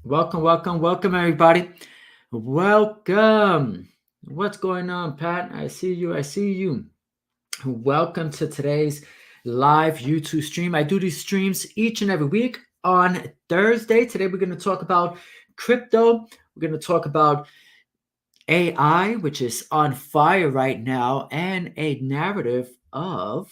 Welcome, everybody. Welcome. What's going on, Pat? I see you. Welcome to today's live YouTube stream. I do these streams each and every week on Thursday. Today, we're going to talk about crypto. We're going to talk about AI, which is on fire right now, and a narrative of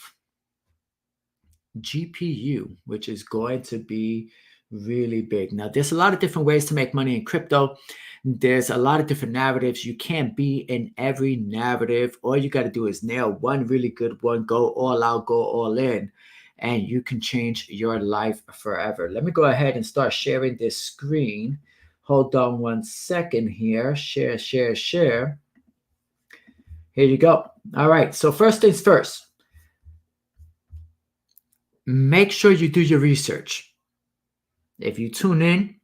GPU, which is going to be really big. Now, there's a lot of different ways to make money in crypto. There's a lot of different narratives. You can't be in every narrative. All you got to do is nail one really good one, go all out, go all in, and you can change your life forever. Let me go ahead and start sharing this screen. Hold on one second here. Share. Here you go. All right. So first things first. Make sure you do your research. If you tune in,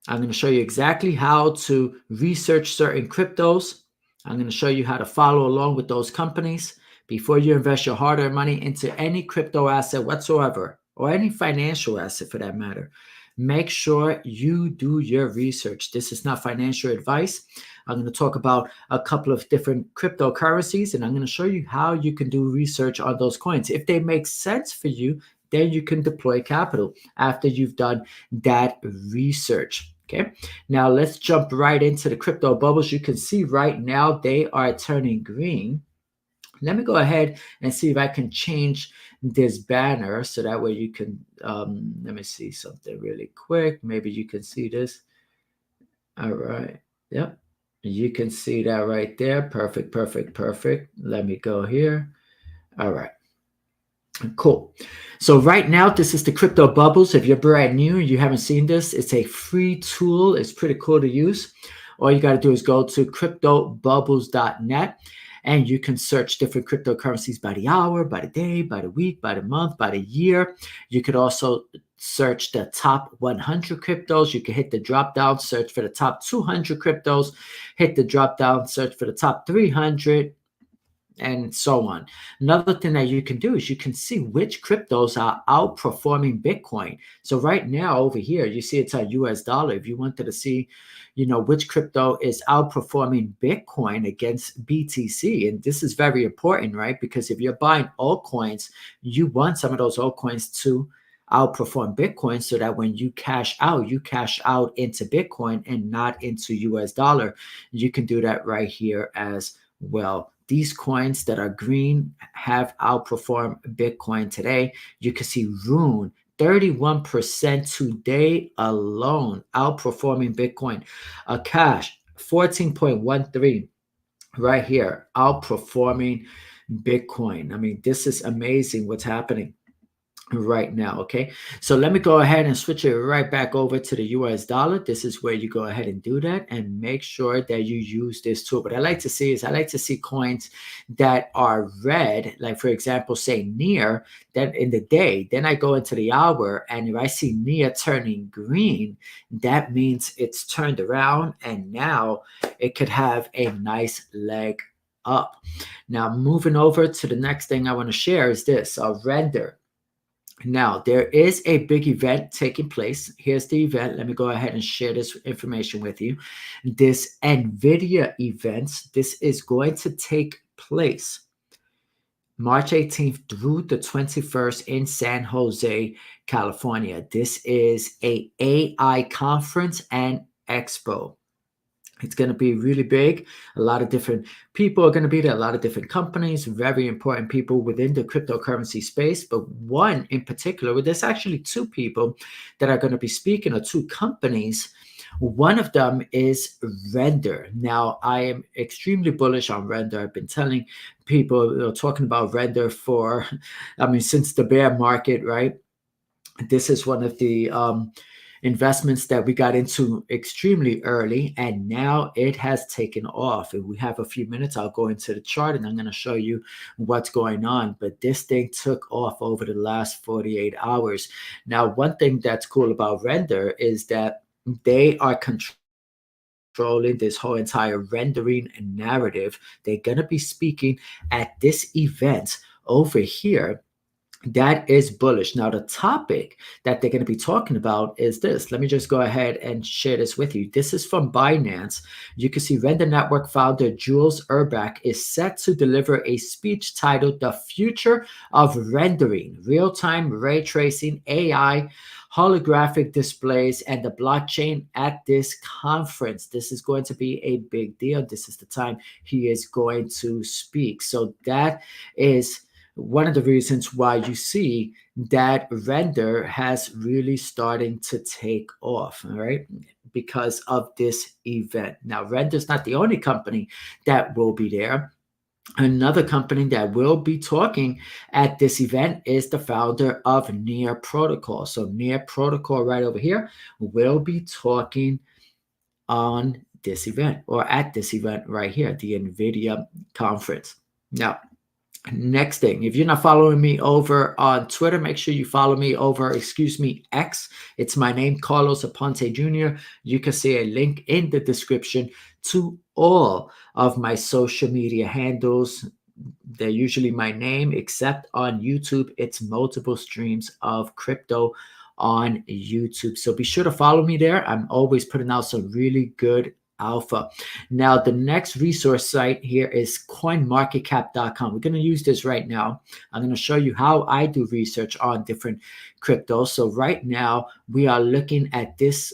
I'm going to show you exactly how to research certain cryptos. I'm going to show you how to follow along with those companies before you invest your hard-earned money into any crypto asset whatsoever, or any financial asset for that matter. Make sure you do your research. This is not financial advice. I'm going to talk about a couple of different cryptocurrencies, and I'm going to show you how you can do research on those coins. If they make sense for you, then you can deploy capital after you've done that research. Okay, now let's jump right into the crypto bubbles. You can see right now they are turning green. Let me go ahead and see if I can change this banner so that way you can, let me see something really quick. Maybe you can see this. All right. Yep. You can see that right there. Perfect. Let me go here. All right. Cool. So right now, this is the crypto bubbles. If you're brand new and you haven't seen this, it's a free tool. It's pretty cool to use. All you got to do is go to cryptobubbles.net and you can search different cryptocurrencies by the hour, by the day, by the week, by the month, by the year. You could also search the top 100 cryptos. You can hit the drop down, search for the top 200 cryptos, hit the drop down, search for the top 300. And so on. Another thing that you can do is you can see which cryptos are outperforming Bitcoin. So right now over here, you see it's our US dollar. If you wanted to see, which crypto is outperforming Bitcoin against BTC, and this is very important, right? Because if you're buying altcoins, you want some of those altcoins to outperform Bitcoin so that when you cash out into Bitcoin and not into US dollar. You can do that right here as well. These coins that are green have outperformed Bitcoin today. You can see Rune, 31% today alone, outperforming Bitcoin. Cash, 14.13 right here, outperforming Bitcoin. I mean, this is amazing what's happening right now. Okay, so let me go ahead and switch it right back over to the US dollar. This is where you go ahead and do that and make sure that you use this tool. But I like to see coins that are red, like for example, say near, then in the day, then I go into the hour, and if I see near turning green, that means it's turned around and now it could have a nice leg up. Now moving over to the next thing I want to share is this, render. Now, there is a big event taking place. Here's the event. Let me go ahead and share this information with you. This NVIDIA event, this is going to take place March 18th through the 21st in San Jose, California. This is a AI conference and expo. It's going to be really big. A lot of different people are going to be there, a lot of different companies, very important people within the cryptocurrency space. But one in particular, well, there's actually two people that are going to be speaking, or two companies. One of them is Render. Now, I am extremely bullish on Render. I've been telling people, talking about Render since the bear market, right? This is one of the investments that we got into extremely early, and now it has taken off. If we have a few minutes, I'll go into the chart and I'm going to show you what's going on. But this thing took off over the last 48 hours. Now, one thing that's cool about Render is that they are controlling this whole entire rendering narrative. They're going to be speaking at this event over here That is bullish. Now, the topic that they're going to be talking about is this. Let me just go ahead and share this with you. This is from Binance. You can see Render Network founder 𝗕𝗘𝗟𝗪 is set to deliver a speech titled The Future of Rendering, Real-Time Ray Tracing, AI, Holographic Displays, and the Blockchain at this conference. This is going to be a big deal. This is the time he is going to speak. So that is one of the reasons why you see that Render has really starting to take off, all right, because of this event. Now, Render's not the only company that will be there. Another company that will be talking at this event is the founder of Near Protocol. So Near Protocol right over here will be talking on this event, or at this event right here, the NVIDIA conference. Now, next thing, if you're not following me over on Twitter, make sure you follow me over, X. It's my name, 𝗕𝗫𝗓𝗕𝗦 Jr. You can see a link in the description to all of my social media handles. They're usually my name, except on YouTube, it's multiple streams of crypto on YouTube. So be sure to follow me there. I'm always putting out some really good alpha. Now, the next resource site here is coinmarketcap.com. We're going to use this right now. I'm going to show you how I do research on different cryptos. So right now we are looking at this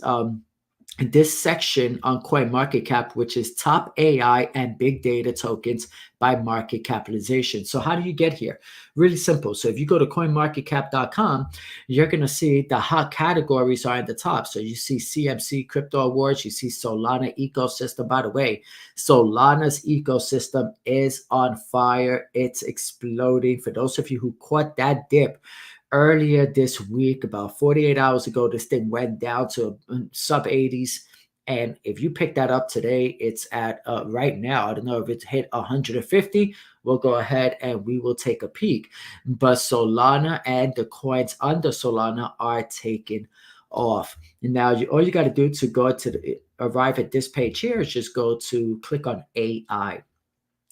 this section on CoinMarketCap, which is top AI and big data tokens by market capitalization. So how do you get here? Really simple. So if you go to coinmarketcap.com, you're going to see the hot categories are at the top. So you see CMC Crypto Awards, you see Solana ecosystem. By the way, Solana's ecosystem is on fire. It's exploding. For those of you who caught that dip earlier this week, about 48 hours ago, this thing went down to sub 80s. And if you pick that up today, it's at right now, I don't know if it's hit 150. We'll go ahead and we will take a peek. But Solana and the coins under Solana are taking off. And now all you got to do to go to arrive at this page here is just go to click on AI.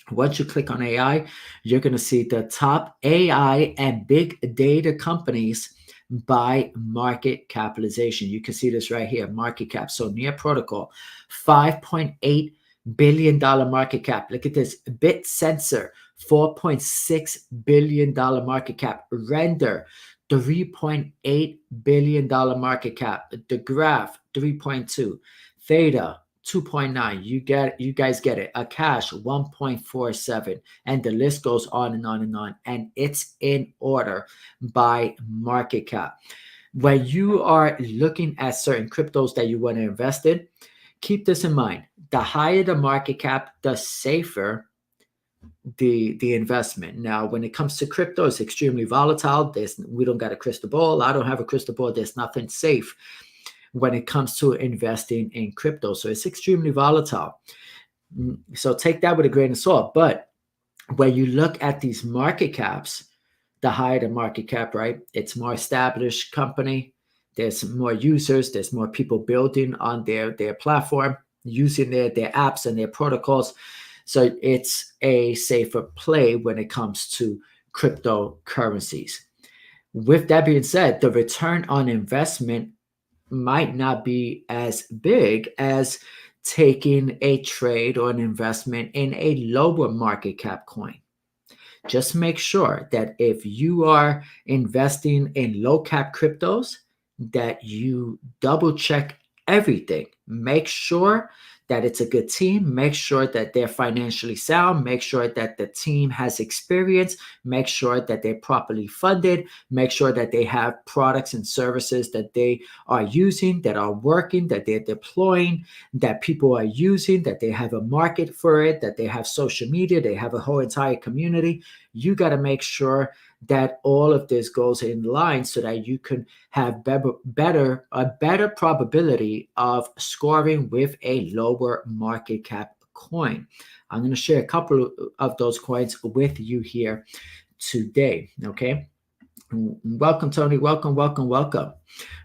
Once you click on AI, you're going to see the top AI and big data companies by market capitalization. You can see this right here, market cap. So Near Protocol, $5.8 billion market cap. Look at this. BitSensor, $4.6 billion market cap. Render, $3.8 billion market cap. The Graph, 3.2. Theta, 2.9. You guys get it. A cash 1.47, and the list goes on and on and on, and it's in order by market cap. When you are looking at certain cryptos that you want to invest in, keep this in mind. The higher the market cap, the safer the investment. Now, when it comes to crypto, it's extremely volatile. We don't got a crystal ball. I don't have a crystal ball. There's nothing safe when it comes to investing in crypto. So it's extremely volatile. So take that with a grain of salt. But when you look at these market caps, the higher the market cap, right? It's more established company. There's more users. There's more people building on their platform, using their apps and their protocols. So it's a safer play when it comes to cryptocurrencies. With that being said, the return on investment might not be as big as taking a trade or an investment in a lower market cap coin. Just make sure that if you are investing in low cap cryptos, that you double check everything. Make sure that it's a good team. Make sure that they're financially sound. Make sure that the team has experience. Make sure that they're properly funded. Make sure that they have products and services that they are using, that are working, that they're deploying, that people are using, that they have a market for it, that they have social media, they have a whole entire community. You got to make sure that all of this goes in line so that you can have a better probability of scoring with a lower market cap coin. I'm going to share a couple of those coins with you here today. Okay. Welcome, Tony. Welcome, welcome, welcome. All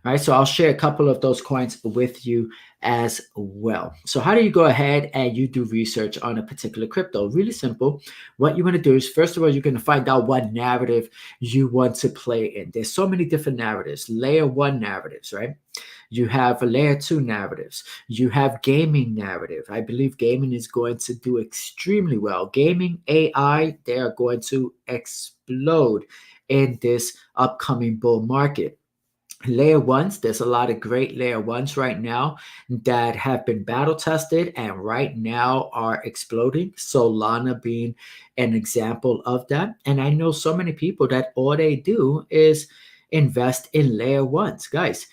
right, so I'll share a couple of those coins with you as well. So how do you go ahead and you do research on a particular crypto? Really simple. What you want to do is, first of all, you're going to find out what narrative you want to play in. There's so many different narratives, layer 1 narratives, right? You have layer 2 narratives. You have gaming narrative. I believe gaming is going to do extremely well. Gaming, AI, they are going to explode in this upcoming bull market. Layer 1s, there's a lot of great layer 1s right now that have been battle tested and right now are exploding. Solana being an example of that. And I know so many people that all they do is invest in layer 1s. Guys,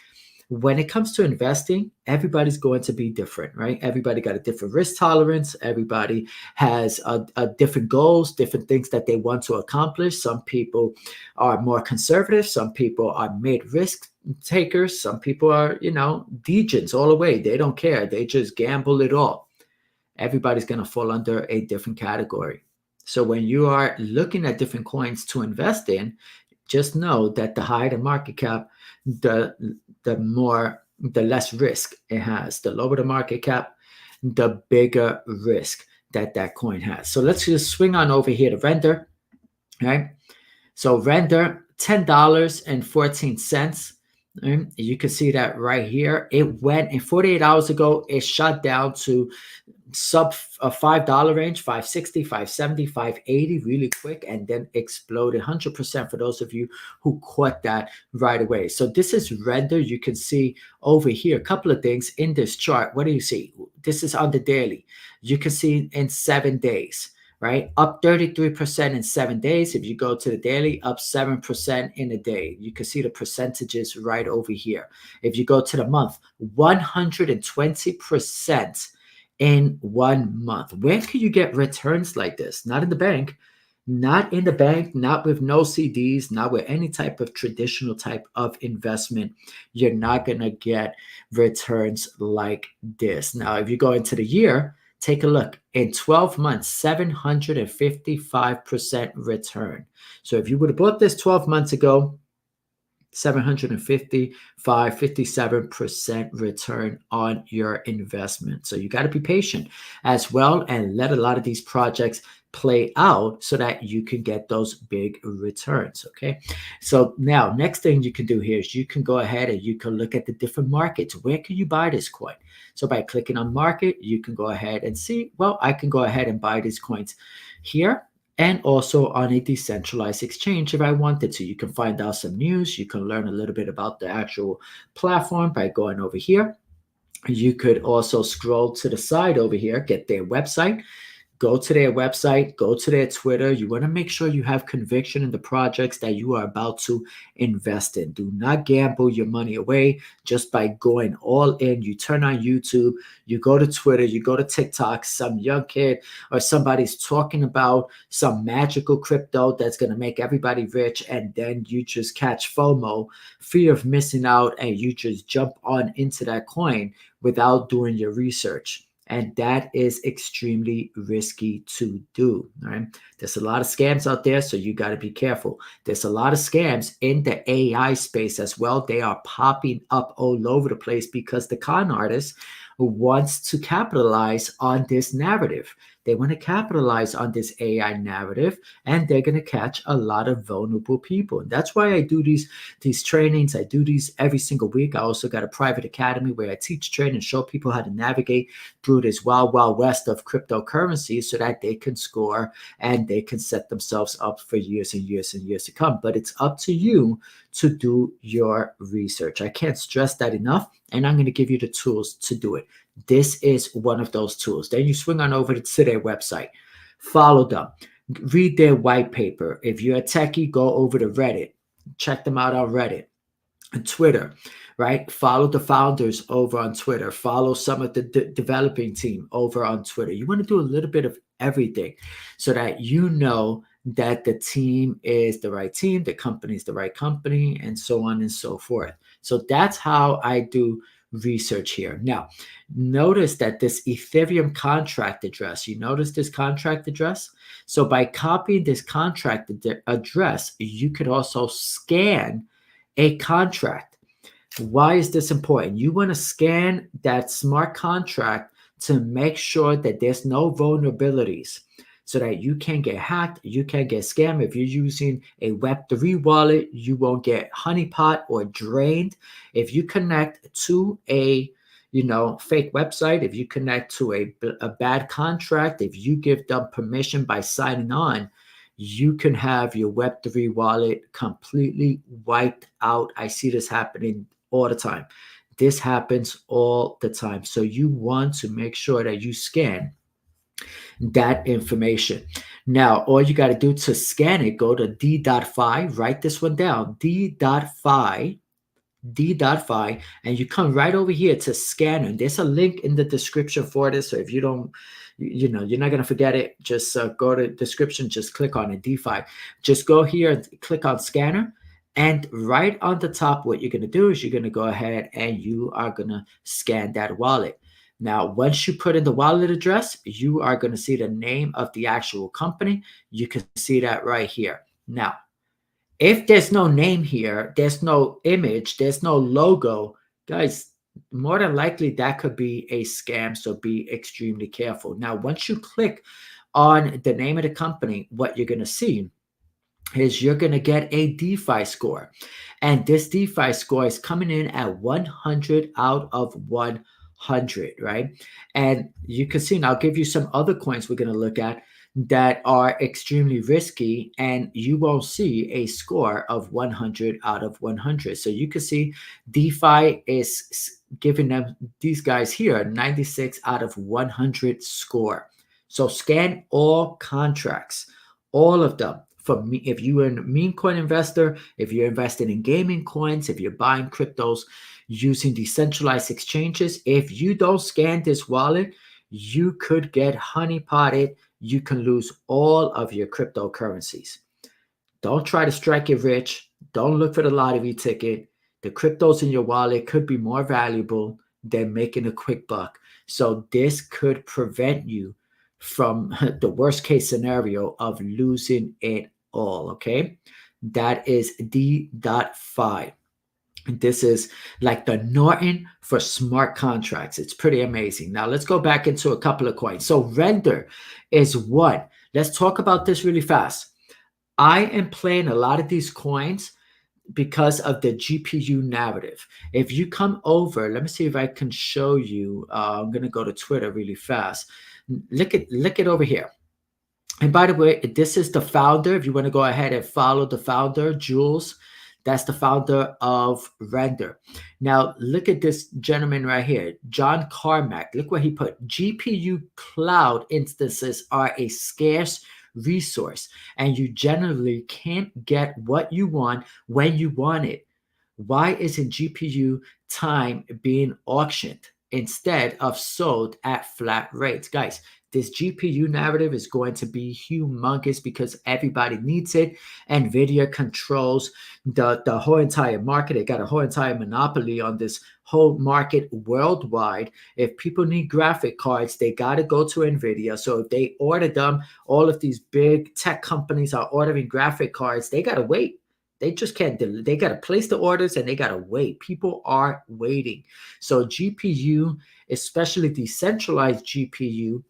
when it comes to investing, everybody's going to be different, right? Everybody got a different risk tolerance. Everybody has a different goals, different things that they want to accomplish. Some people are more conservative. Some people are mid-risk takers. Some people are, degens all the way. They don't care. They just gamble it all. Everybody's going to fall under a different category. So when you are looking at different coins to invest in, just know that the higher the market cap, the less risk it has. The lower the market cap, the bigger risk that coin has. So let's just swing on over here to render, right? So render, $10.14. Right? You can see that right here. It went in 48 hours ago. It shot down to sub a $5 range, $5.60, $5.70, $5.80 really quick, and then exploded 100% for those of you who caught that right away. So this is render. You can see over here a couple of things in this chart. What do you see? This is on the daily. You can see in 7 days, right? Up 33% in 7 days. If you go to the daily, up 7% in a day. You can see the percentages right over here. If you go to the month, 120% in 1 month. Where can you get returns like this? Not in the bank. Not in the bank, not with no CDs, not with any type of traditional type of investment. You're not going to get returns like this. Now, if you go into the year, take a look. In 12 months, 755% return. So if you would have bought this 12 months ago, 57% return on your investment. So you got to be patient as well and let a lot of these projects play out so that you can get those big returns. Okay. So now next thing you can do here is you can go ahead and you can look at the different markets. Where can you buy this coin? So by clicking on market, you can go ahead and see, well, I can go ahead and buy these coins here and also on a decentralized exchange if I wanted to. You can find out some news. You can learn a little bit about the actual platform by going over here. You could also scroll to the side over here, get their website. Go to their website, go to their Twitter. You want to make sure you have conviction in the projects that you are about to invest in. Do not gamble your money away just by going all in. You turn on YouTube, you go to Twitter, you go to TikTok, some young kid or somebody's talking about some magical crypto that's going to make everybody rich, and then you just catch FOMO, fear of missing out, and you just jump on into that coin without doing your research. And that is extremely risky to do. Right? There's a lot of scams out there, so you got to be careful. There's a lot of scams in the AI space as well. They are popping up all over the place because the con artist wants to capitalize on this narrative. They want to capitalize on this AI narrative, and they're going to catch a lot of vulnerable people. And that's why I do these trainings. I do these every single week. I also got a private academy where I teach, train, and show people how to navigate through this wild, wild west of cryptocurrency so that they can score and they can set themselves up for years and years and years to come. But it's up to you to do your research. I can't stress that enough, and I'm going to give you the tools to do it. This is one of those tools. Then you swing on over to their website, follow them, read their white paper. If you're a techie, go over to Reddit, check them out on Reddit and Twitter, right? Follow the founders over on Twitter, follow some of the developing team over on Twitter. You want to do a little bit of everything so that you know that the team is the right team, the company is the right company, and so on and so forth. So that's how I do research here. Now, notice that this Ethereum contract address, you notice this contract address? So by copying this contract address, you could also scan a contract. Why is this important? You want to scan that smart contract to make sure that there's no vulnerabilities so that you can't get hacked, you can't get scammed. If you're using a Web3 wallet, you won't get honeypot or drained. If you connect to a fake website, if you connect to a bad contract, if you give them permission by signing on, you can have your Web3 wallet completely wiped out. I see this happening all the time. This happens all the time. So you want to make sure that you scan that information. Now, all you got to do to scan it, go to D.Fi, write this one down, D.Fi, and you come right over here to scanner. And there's a link in the description for this. So if you don't, you're not going to forget it. Just go to description, just click on it, DeFi. Just go here and click on scanner. And right on the top, what you're going to do is you're going to go ahead and you are going to scan that wallet. Now, once you put in the wallet address, you are going to see the name of the actual company. You can see that right here. Now, if there's no name here, there's no image, there's no logo, guys, more than likely that could be a scam. So be extremely careful. Now, once you click on the name of the company, what you're going to see is you're going to get a DeFi score. And this DeFi score is coming in at 100 out of 100, right? And you can see, and I'll give you some other coins we're going to look at that are extremely risky, and you won't see a score of 100 out of 100. So you can see DeFi is giving them, these guys here, 96 out of 100 score. So scan all contracts, all of them. For me, if you're a meme coin investor, if you're invested in gaming coins, if you're buying cryptos using decentralized exchanges, if you don't scan this wallet, you could get honeypotted. You can lose all of your cryptocurrencies. Don't try to strike it rich. Don't look for the lottery ticket. The cryptos in your wallet could be more valuable than making a quick buck. So this could prevent you from the worst case scenario of losing it all, okay? That is D.Fi. And this is like the Norton for smart contracts. It's pretty amazing. Now let's go back into a couple of coins. So Render is one. Let's talk about this really fast. I am playing a lot of these coins because of the GPU narrative. If you come over, let me see if I can show you. I'm going to go to Twitter really fast. Look at over here. And by the way, this is the founder. If you want to go ahead and follow the founder, Jules, that's the founder of Render. Now, look at this gentleman right here, John Carmack. Look what he put. GPU cloud instances are a scarce resource, and you generally can't get what you want when you want it. Why isn't GPU time being auctioned instead of sold at flat rates? Guys, this GPU narrative is going to be humongous because everybody needs it. NVIDIA controls the whole entire market. They got a whole entire monopoly on this whole market worldwide. If people need graphic cards, they got to go to NVIDIA. So if they order them, all of these big tech companies are ordering graphic cards. They got to wait. They just can't. They got to place the orders and they got to wait. People are waiting. So GPU, especially decentralized GPU,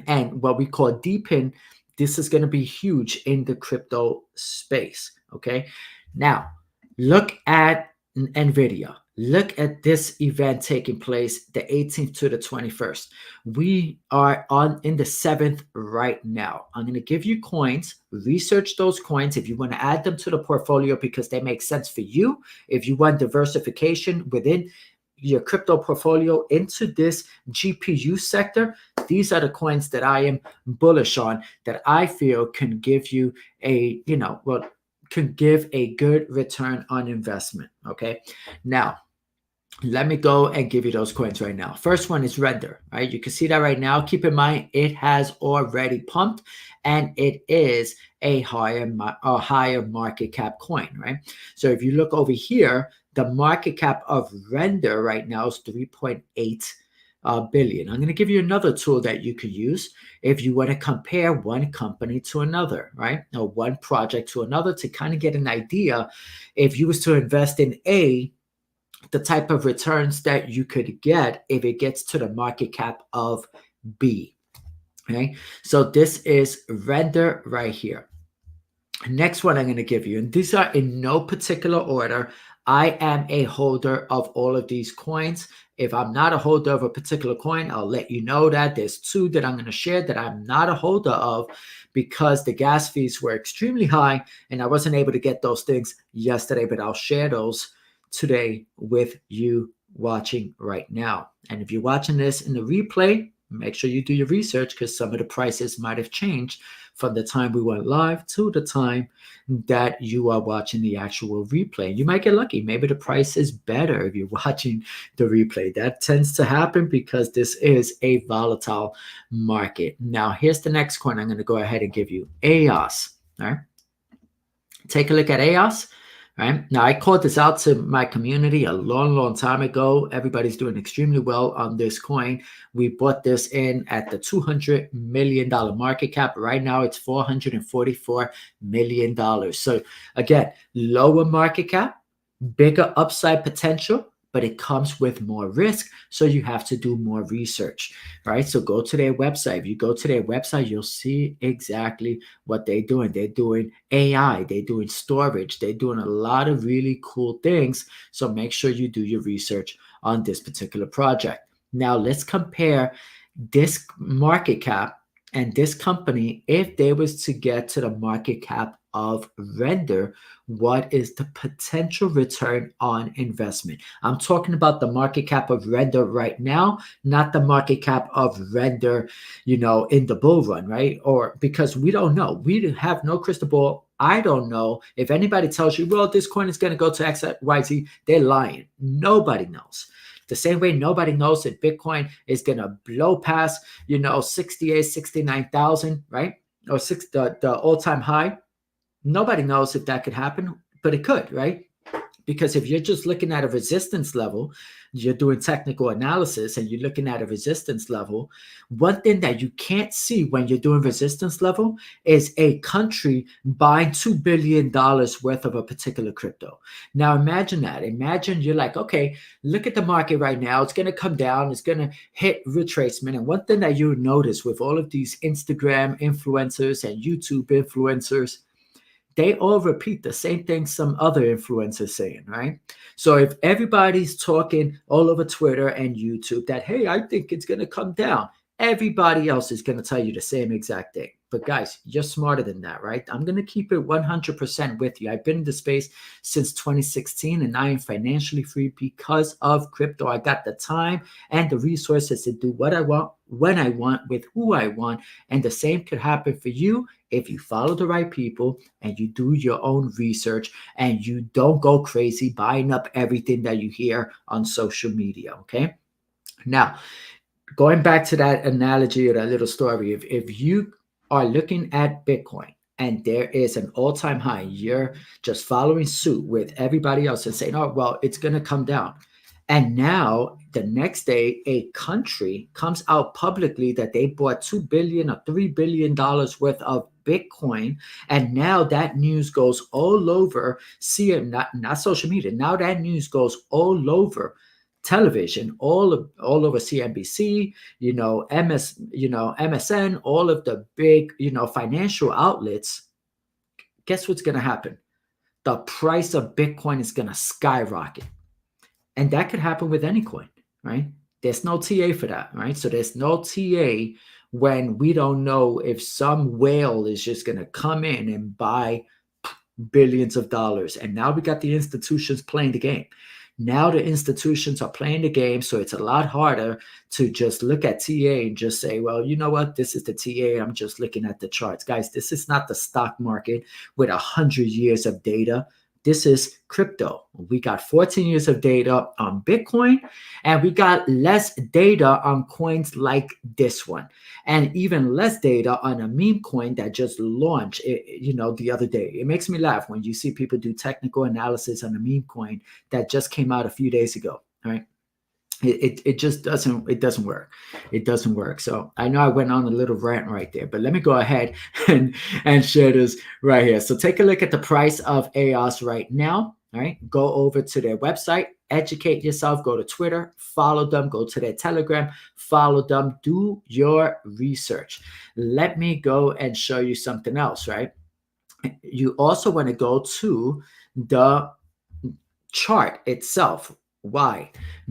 and what we call DePIN, this is going to be huge in the crypto space, okay? Now, look at NVIDIA. Look at this event taking place the 18th to the 21st. We are in the 7th right now. I'm going to give you coins. Research those coins if you want to add them to the portfolio because they make sense for you. If you want diversification within your crypto portfolio into this GPU sector, these are the coins that I am bullish on, that I feel can give you a, can give a good return on investment. Okay. Now, let me go and give you those coins right now. First one is Render, right? You can see that right now. Keep in mind, it has already pumped and it is a higher market cap coin, right? So if you look over here, the market cap of Render right now is 3.8 billion. I'm going to give you another tool that you could use if you want to compare one company to another, right? Or one project to another to kind of get an idea if you was to invest in A, the type of returns that you could get if it gets to the market cap of B. Okay, so this is Render right here. Next one I'm going to give you, and these are in no particular order. I am a holder of all of these coins. If I'm not a holder of a particular coin, I'll let you know that. There's two that I'm going to share that I'm not a holder of because the gas fees were extremely high and I wasn't able to get those things yesterday, but I'll share those today with you watching right now. And if you're watching this in the replay, make sure you do your research because some of the prices might have changed from the time we went live to the time that you are watching the actual replay. You might get lucky. Maybe the price is better if you're watching the replay. That tends to happen because this is a volatile market. Now, here's the next coin I'm going to go ahead and give you, EOS. All right. Take a look at EOS. Right now, I called this out to my community a long time ago. Everybody's doing extremely well on this coin. We bought this in at the $200 million market cap. Right now, it's $444 million. So again, lower market cap, bigger upside potential, but it comes with more risk. So you have to do more research, right? So go to their website. If you go to their website, you'll see exactly what they're doing. They're doing AI, they're doing storage, they're doing a lot of really cool things. So make sure you do your research on this particular project. Now let's compare this market cap and this company. If they was to get to the market cap of Render, what is the potential return on investment? I'm talking about the market cap of Render right now, not the market cap of Render, in the bull run, right? Or because we don't know. We have no crystal ball. I don't know. If anybody tells you, well, this coin is going to go to XYZ, they're lying. Nobody knows. The same way nobody knows that Bitcoin is going to blow past, 68, 69,000, right? Or the all-time high. Nobody knows if that could happen, but it could, right? Because if you're just looking at a resistance level, you're doing technical analysis and you're looking at a resistance level, one thing that you can't see when you're doing resistance level is a country buying $2 billion worth of a particular crypto. Now imagine that. Imagine you're like, okay, look at the market right now. It's going to come down. It's going to hit retracement. And one thing that you notice with all of these Instagram influencers and YouTube influencers, they all repeat the same thing some other influencers saying, right? So if everybody's talking all over Twitter and YouTube that, hey, I think it's going to come down, everybody else is going to tell you the same exact thing. But guys, you're smarter than that, right? I'm going to keep it 100% with you. I've been in the space since 2016 and I am financially free because of crypto. I got the time and the resources to do what I want, when I want, with who I want. And the same could happen for you if you follow the right people and you do your own research and you don't go crazy buying up everything that you hear on social media, okay? Now, going back to that analogy or that little story, if you are looking at Bitcoin and there is an all-time high, you're just following suit with everybody else and saying, oh, well, it's going to come down. And now the next day, a country comes out publicly that they bought $2 billion or $3 billion worth of Bitcoin. And now that news goes all over, not social media. Now that news goes all over television, all over CNBC, MSN, all of the big, financial outlets. Guess what's going to happen? The price of Bitcoin is going to skyrocket. And that could happen with any coin, right? There's no TA for that, right? So there's no TA when we don't know if some whale is just going to come in and buy billions of dollars. And now we got the institutions playing the game. Now the institutions are playing the game, so it's a lot harder to just look at TA and just say, well, you know what? This is the TA. I'm just looking at the charts. Guys, this is not the stock market with 100 years of data. This is crypto. We got 14 years of data on Bitcoin, and we got less data on coins like this one, and even less data on a meme coin that just launched, the other day. It makes me laugh when you see people do technical analysis on a meme coin that just came out a few days ago, right? It just doesn't work. It doesn't work. So I know I went on a little rant right there, but let me go ahead and share this right here. So take a look at the price of EOS right now. All right, go over to their website, educate yourself, go to Twitter, follow them, go to their Telegram, follow them, do your research. Let me go and show you something else, right? You also want to go to the chart itself. Why?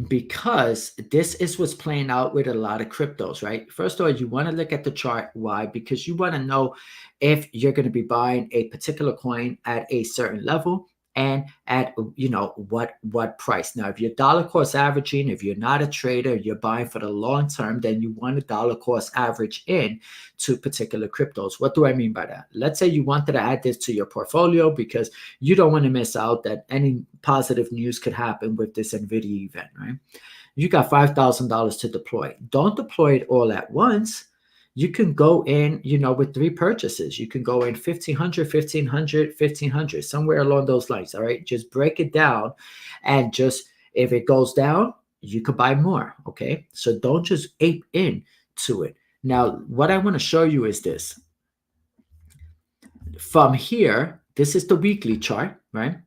Because this is what's playing out with a lot of cryptos, right? First of all, you want to look at the chart. Why? Because you want to know if you're going to be buying a particular coin at a certain level and at what price. Now, if you're dollar cost averaging, if you're not a trader, you're buying for the long term, then you want to dollar cost average in to particular cryptos. What do I mean by that? Let's say you wanted to add this to your portfolio because you don't want to miss out that any positive news could happen with this NVIDIA event, right? You got $5,000 to deploy. Don't deploy it all at once. You can go in, with 3 purchases. You can go in 1,500, 1,500, 1,500, somewhere along those lines. All right. Just break it down, and just if it goes down, you could buy more. Okay. So don't just ape into it. Now, what I want to show you is this. From here, this is the weekly chart, right?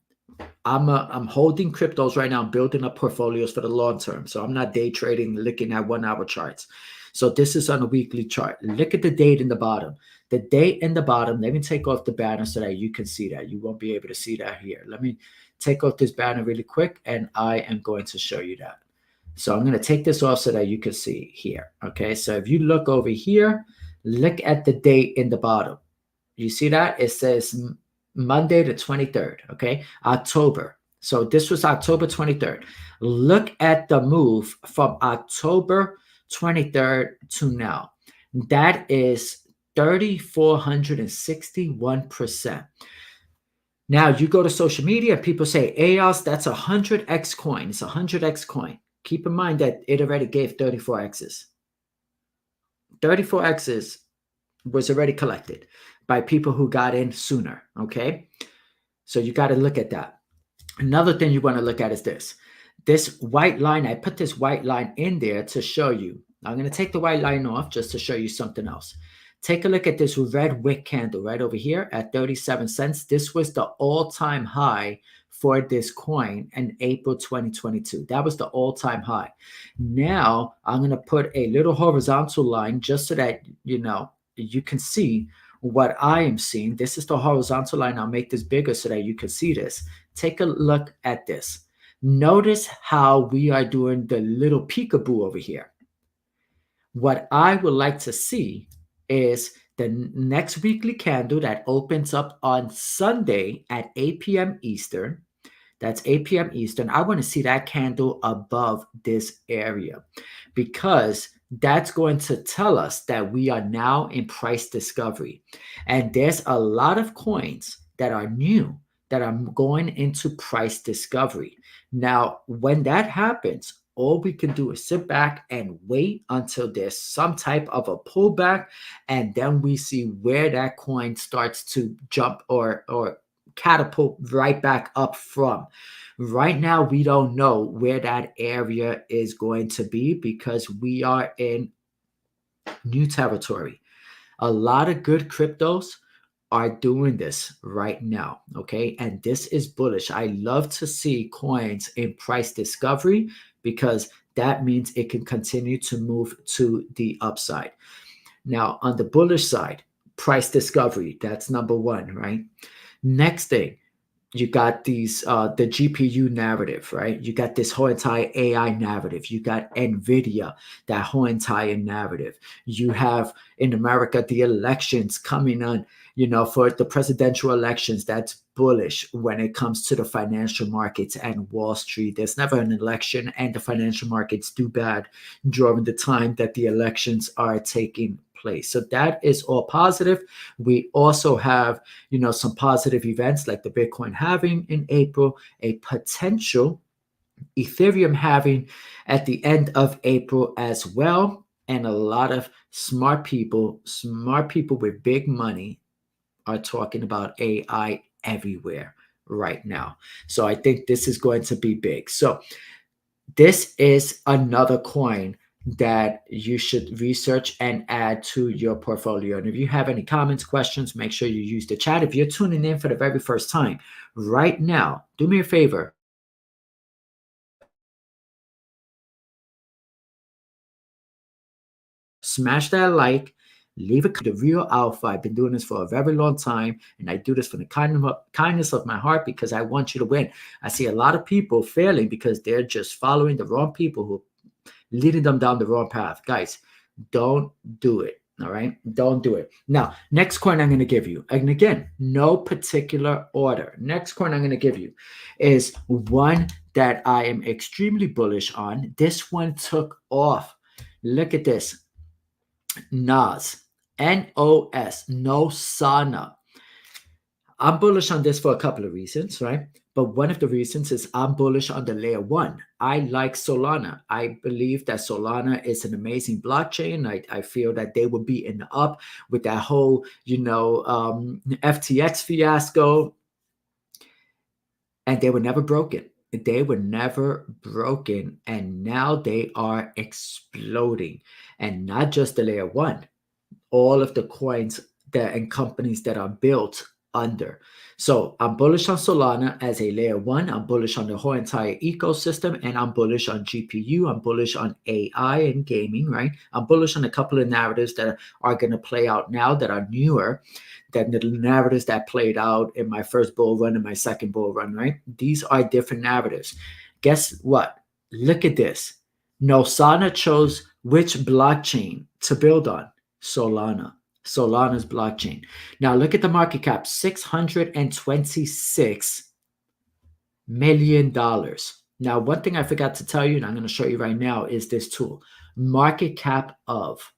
I'm holding cryptos right now, building up portfolios for the long term. So I'm not day trading, looking at 1 hour charts. So this is on a weekly chart. Look at the date in the bottom. The date in the bottom, let me take off the banner so that you can see that. You won't be able to see that here. Let me take off this banner really quick, and I am going to show you that. So I'm going to take this off so that you can see here. Okay, so if you look over here, look at the date in the bottom. You see that? It says Monday the 23rd, okay? October. So this was October 23rd. Look at the move from October 23rd to now. That is 3,461%. Now you go to social media, people say, EOS, that's 100x coin. It's 100x coin. Keep in mind that it already gave 34x's. 34x's was already collected by people who got in sooner, okay? So you got to look at that. Another thing you want to look at is this. This white line, I put this white line in there to show you. I'm going to take the white line off just to show you something else. Take a look at this red wick candle right over here at 37 cents. This was the all-time high for this coin in April 2022. That was the all-time high. Now, I'm going to put a little horizontal line just so that, you can see what I am seeing. This is the horizontal line. I'll make this bigger so that you can see this. Take a look at this. Notice how we are doing the little peekaboo over here. What I would like to see is the next weekly candle that opens up on Sunday at 8 p.m. Eastern. That's 8 p.m. Eastern. I want to see that candle above this area because that's going to tell us that we are now in price discovery. And there's a lot of coins that are new that are going into price discovery. Now, when that happens, all we can do is sit back and wait until there's some type of a pullback, and then we see where that coin starts to jump or catapult right back up from. Right now, we don't know where that area is going to be because we are in new territory. A lot of good cryptos are doing this right now, okay? And this is bullish. I love to see coins in price discovery because that means it can continue to move to the upside. Now, on the bullish side, price discovery, that's number one, right? Next thing, you got these, the GPU narrative, right? You got this whole entire AI narrative. You got NVIDIA, that whole entire narrative. You have in America, the elections coming on, for the presidential elections. That's bullish when it comes to the financial markets and Wall Street. There's never an election and the financial markets do bad during the time that the elections are taking place. So that is all positive. We also have, some positive events like the Bitcoin halving in April, a potential Ethereum halving at the end of April as well. And a lot of smart people with big money are talking about AI everywhere right now. So I think this is going to be big. So this is another coin that you should research and add to your portfolio. And if you have any comments, questions, make sure you use the chat. If you're tuning in for the very first time right now, do me a favor. Smash that like, leave a the real alpha. I've been doing this for a very long time, and I do this for the kindness of my heart because I want you to win. I see a lot of people failing because they're just following the wrong people who are leading them down the wrong path. Guys, don't do it. All right, don't do it. Now, next coin I'm going to give you, and again, no particular order. Next coin I'm going to give you is one that I am extremely bullish on. This one took off. Look at this. NOS, N-O-S, 𝗏𝗏𝗧𝗏. I'm bullish on this for a couple of reasons, right? But one of the reasons is I'm bullish on the layer 1. I like Solana. I believe that Solana is an amazing blockchain. I feel that they will be in the up with that whole, FTX fiasco. And they were never broken. They were never broken. And now they are exploding. And not just the layer 1. All of the coins and companies that are built under. So I'm bullish on Solana as a layer 1. I'm bullish on the whole entire ecosystem, and I'm bullish on GPU. I'm bullish on AI and gaming, right? I'm bullish on a couple of narratives that are going to play out now that are newer than the narratives that played out in my first bull run and my second bull run, right? These are different narratives. Guess what? Look at this. Solana chose which blockchain to build on? Solana. Solana's blockchain. Now look at the market cap, $626 million. Now, one thing I forgot to tell you, and I'm going to show you right now, is this tool, market cap of.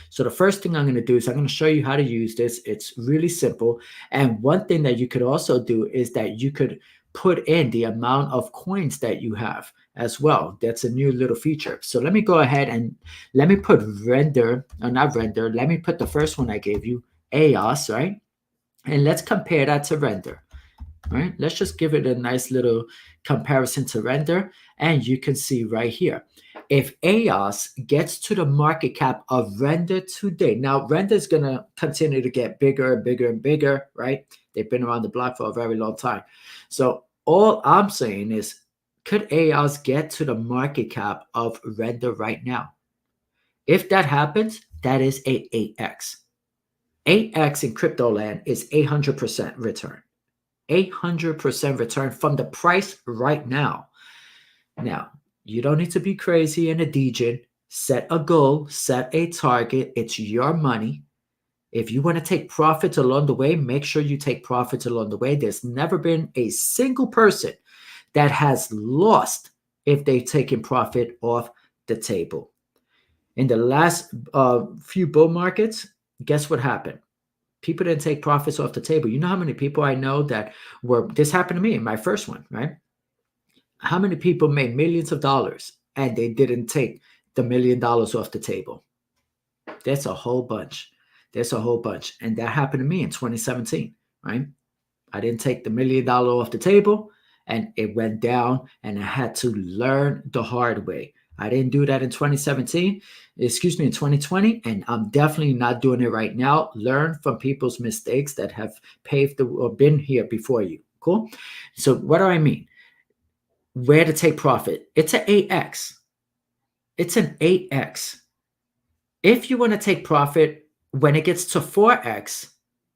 So the first thing I'm going to do is I'm going to show you how to use this. It's really simple. And one thing that you could also do is that you could put in the amount of coins that you have as well. That's a new little feature. So let me go ahead and let me put let me put the first one I gave you, EOS, right? And let's compare that to render, right? Let's just give it a nice little comparison to render. And you can see right here, if EOS gets to the market cap of render today, now render is going to continue to get bigger and bigger and bigger, right? They've been around the block for a very long time. So all I'm saying is, could EOS get to the market cap of render right now? If that happens, that is a 8x. 8x in crypto land is 800% return. 800% return from the price right now. Now, you don't need to be crazy and a degenerate. Set a goal, set a target. It's your money. If you want to take profits along the way, make sure you take profits along the way. There's never been a single person that has lost if they've taken profit off the table. In the last few bull markets, guess what happened? People didn't take profits off the table. You know how many people I know that this happened to me in my first one, right? How many people made millions of dollars and they didn't take the $1 million off the table? There's a whole bunch. And that happened to me in 2017, right? I didn't take the $1 million off the table and it went down and I had to learn the hard way. I didn't do that in 2020, and I'm definitely not doing it right now. Learn from people's mistakes that have been here before you. Cool? So what do I mean? Where to take profit? It's an 8x. It's an 8x. If you want to take profit when it gets to 4x,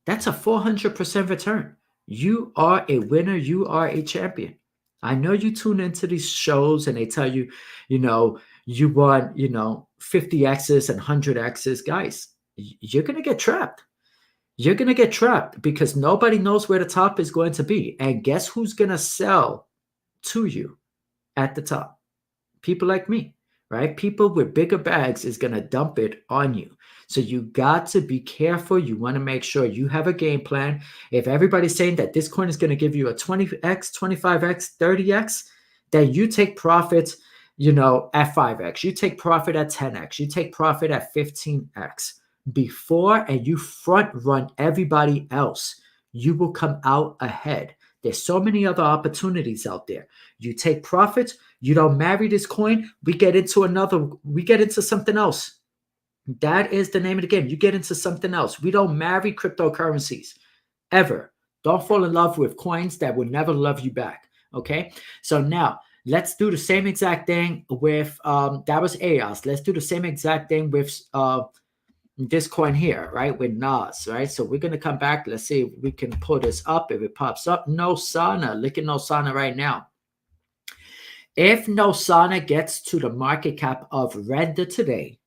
that's a 400% return. You are a winner. You are a champion. I know you tune into these shows and they tell you, you want, 50x's and 100x's. Guys, you're going to get trapped. You're going to get trapped because nobody knows where the top is going to be. And guess who's going to sell to you at the top? People like me, right? People with bigger bags is going to dump it on you. So you got to be careful. You want to make sure you have a game plan. If everybody's saying that this coin is going to give you a 20x, 25x, 30x, then you take profits, you know, at 5x. You take profit at 10x. You take profit at 15x before, and you front run everybody else. You will come out ahead. There's so many other opportunities out there. You take profits. You don't marry this coin. We get into something else. That is the name of the game. You get into something else. We don't marry cryptocurrencies ever. Don't fall in love with coins that will never love you back. Okay. So now let's do the same exact thing with, that was EOS. Let's do the same exact thing with this coin here, right? With NAS, right? So we're going to come back. Let's see if we can pull this up. If it pops up, 𝗦𝗚𝗕𝗦𝗓. Look at 𝗦𝗚𝗕𝗓 right now. If 𝗦𝗚𝗕𝗓 gets to the market cap of Render today,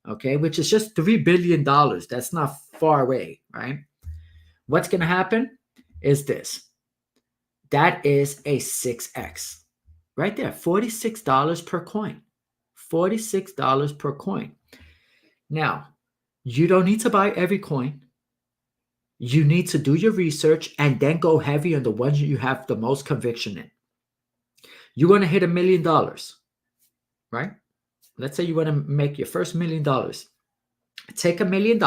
okay, which is just $3 billion. That's not far away, right? What's going to happen is this. That is a 6x right there, $46 per coin, $46 per coin. Now, you don't need to buy every coin. You need to do your research and then go heavy on the ones you have the most conviction in. You want to hit $1 million, right? Let's say you want to make your first $1 million. Take $1 million